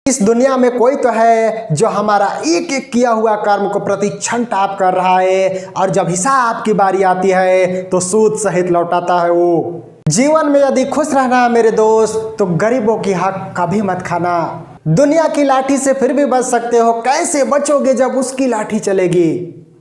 इस दुनिया में कोई तो है जो हमारा एक एक किया हुआ कर्म को प्रति क्षण टाप कर रहा है, और जब हिसाब की बारी आती है तो सूद सहित लौटाता है वो। जीवन में यदि खुश रहना है मेरे दोस्त, तो गरीबों की हक कभी मत खाना। दुनिया की लाठी से फिर भी बच सकते हो, कैसे बचोगे जब उसकी लाठी चलेगी।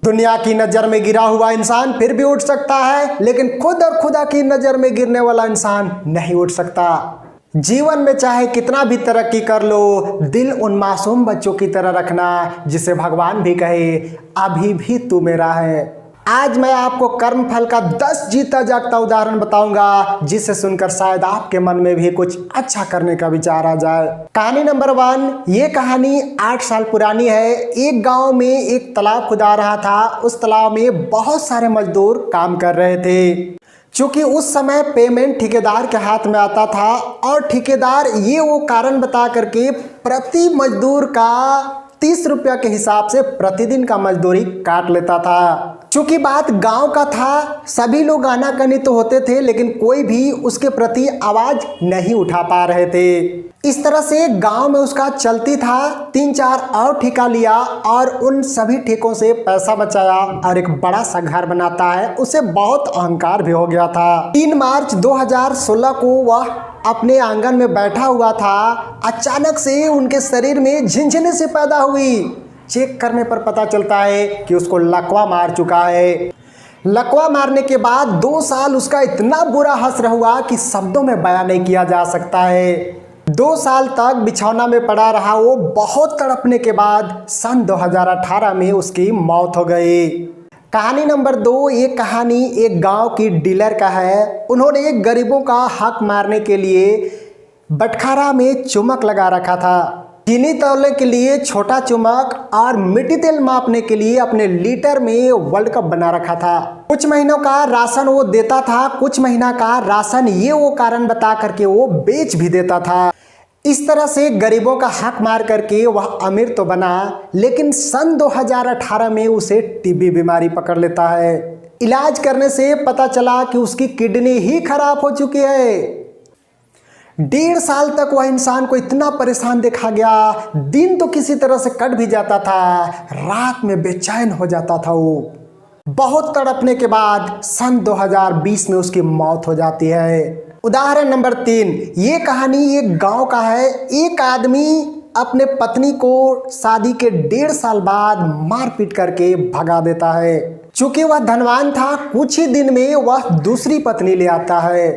दुनिया की नजर में गिरा हुआ इंसान फिर भी उठ सकता है, लेकिन खुद और खुदा की नजर में गिरने वाला इंसान नहीं उठ सकता। जीवन में चाहे कितना भी तरक्की कर लो, दिल उन मासूम बच्चों की तरह रखना जिसे भगवान भी कहे अभी भी तू मेरा है। आज मैं आपको कर्म फल का 10 जीता जागता उदाहरण बताऊंगा, जिसे सुनकर शायद आपके मन में भी कुछ अच्छा करने का विचार आ जाए। कहानी नंबर 1। ये कहानी 8 साल पुरानी है। एक गांव में एक तालाब खुदा रहा था। उस तालाब में बहुत सारे मजदूर काम कर रहे थे। चूंकि उस समय पेमेंट ठेकेदार के हाथ में आता था, और ठेकेदार ये वो कारण बता करके प्रति मजदूर का 30 रुपया के हिसाब से प्रतिदिन का मजदूरी काट लेता था। चूंकि बात गांव का था, सभी लोग आनाकानी तो होते थे, लेकिन कोई भी उसके प्रति आवाज नहीं उठा पा रहे थे। इस तरह से गांव में उसका चलती था। 3-4 और ठेका लिया और उन सभी ठेकों से पैसा बचाया और एक बड़ा सा घर बनाता है। उसे बहुत अहंकार भी हो गया था। 3 मार्च 2016 को वह अपने आंगन में बैठा हुआ था। अचानक से उनके शरीर में झिनझिनी से पैदा हुई। चेक करने पर पता चलता है कि उसको लकवा मार चुका है। लकवा मारने के बाद 2 साल उसका इतना बुरा हश्र हुआ कि शब्दों में बयान नहीं किया जा सकता है। 2 साल तक बिछौना में पड़ा रहा वो। बहुत तड़पने के बाद सन 2018 में उसकी मौत हो गई। कहानी नंबर 2। ये कहानी एक गांव की डीलर का है। उन्होंने एक गरीबों का हक मारने के लिए बटखारा में चुमक लगा रखा था। चीनी तौलने के लिए छोटा चुमक और मिट्टी तेल मापने के लिए अपने लीटर में वर्ल्ड कप बना रखा था। कुछ महीनों का राशन वो देता था, कुछ महीना का राशन ये वो कारण बता करके वो बेच भी देता था। इस तरह से गरीबों का हक मार करके वह अमीर तो बना, लेकिन सन 2018 में उसे टीबी बीमारी पकड़ लेता है। इलाज करने से पता चला कि उसकी किडनी ही खराब हो चुकी है। 1.5 साल तक वह इंसान को इतना परेशान देखा गया। दिन तो किसी तरह से कट भी जाता था, रात में बेचैन हो जाता था वो। बहुत तड़पने के बाद सन 2020 में उसकी मौत हो जाती है। उदाहरण नंबर 3। ये कहानी एक गांव का है। एक आदमी अपने पत्नी को शादी के 1.5 साल बाद मारपीट करके भगा देता है। चूंकि वह धनवान था, कुछ ही दिन में वह दूसरी पत्नी ले आता है।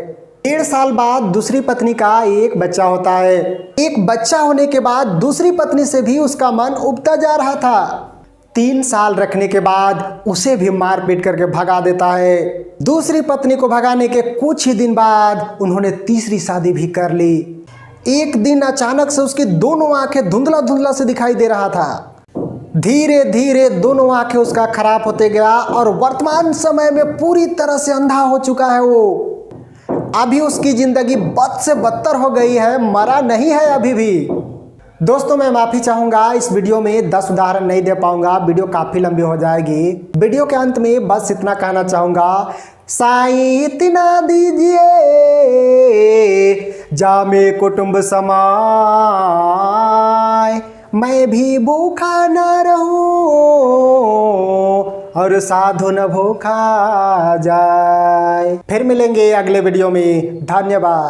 1.5 साल बाद दूसरी पत्नी का एक बच्चा होता है। एक बच्चा होने के बाद दूसरी पत्नी से भी उसका मन उबता जा रहा था। 3 साल रखने के बाद उसे भी मार पीट करके भगा देता है। दूसरी पत्नी को भगाने के कुछ ही दिन बाद उन्होंने तीसरी शादी भी कर ली। एक दिन अचानक से उसकी दोनों आंखें धुंधला धुंधला से दिखाई दे रहा था। धीरे धीरे दोनों आंखें उसका खराब होते गया और वर्तमान समय में पूरी तरह से अंधा हो चुका है वो। अभी उसकी जिंदगी बद से बदतर हो गई है, मरा नहीं है अभी भी। दोस्तों, मैं माफी चाहूंगा, इस वीडियो में 10 उदाहरण नहीं दे पाऊंगा, वीडियो काफी लंबी हो जाएगी। वीडियो के अंत में बस इतना कहना चाहूंगा, साईं इतना दीजिए जामे कुटुंब समाए, मैं भी भूखा न रहूं और साधु न भूखा जाए। फिर मिलेंगे अगले वीडियो में। धन्यवाद।